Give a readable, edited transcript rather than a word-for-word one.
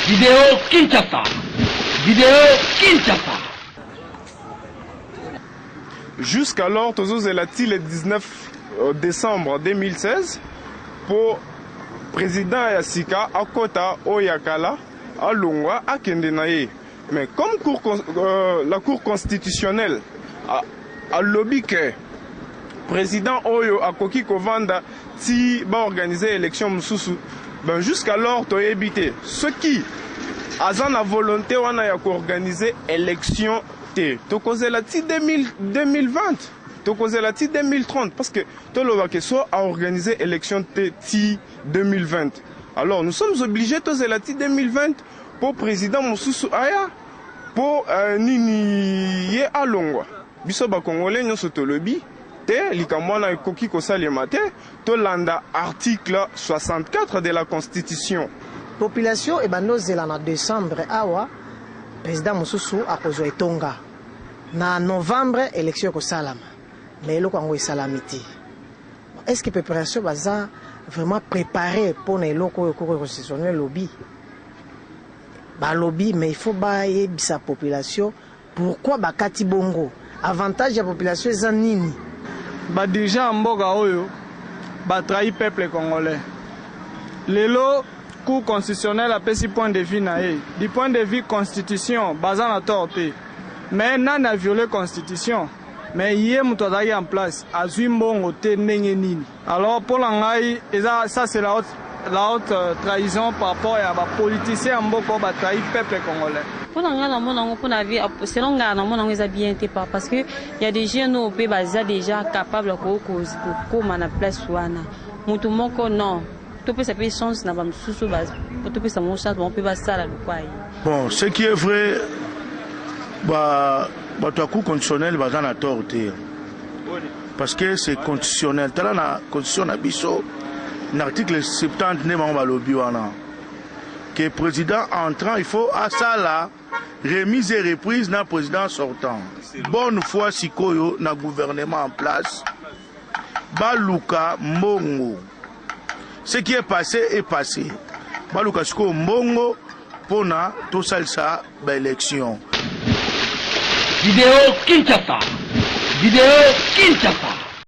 Vidéo Kinshasa. Vidéo Kinshasa. Jusqu'alors, le 19 décembre 2016, pour président Yassika Akota Oyakala Alungwa Akendenaye. Mais comme la Cour constitutionnelle a lobby que président Oyo Akoki Kovanda ti va organiser l'élection Moussoussou, ben jusqu'alors tu as évité. Ce qui a la volonté de organiser l'élection, tu as causé la 2020, tu as causé la 2030, parce que tu as organisé l'élection 2020. Alors nous sommes obligés de causé la 2020 pour président Moussoussou Aya, pour Nini Ye Alongwa. Biso ba Congolais nous sommes lobby. Likamwana Koki Kosalemate, Tolanda article 64 de la Constitution. Population et banozela en décembre awa président Moussoussou a kozwa etonga na novembre élection ko salama mais le Congo salamiti. Est-ce que préparation baza vraiment préparé pour les locaux constitutionnel lobby ba lobby mais il faut ba yebisa population pourquoi ba kati bongo avantage ya population eza nini ba dirigeant mboka oyo ba trahi peuple congolais lelo Cour constitutionnelle a pris point de vue naé. Du point de vue constitution, basant la torté. Mais n'a a violé constitution. Mais hier mutadaki en place, a zuimbon oté nengenini. Alors pour l'angai, ça c'est la haute trahison par rapport à la politicien mboko ba trahi peuple congolais. Pour l'angai, pour la vie, selon nga na mon ils bien été pas parce que il y a des jeunes au pays déjà capables de cause pour na place wana. Mutu moko non. Bon, ce qui est vrai, la Cour constitutionnelle va dans la torté. Parce que c'est constitutionnel. Dans la constitution, l'article 70 n'est pas lobby. Que le président entrant, il faut à ça là, remise et reprise dans le président sortant. Bonne fois, si Koyo, na gouvernement en place, Baluka Mbongo. Ce qui est passé est passé. Baluka Siko Mbongo pour tout ça l'élection. Vidéo Kinshasa. Vidéo Kinshasa.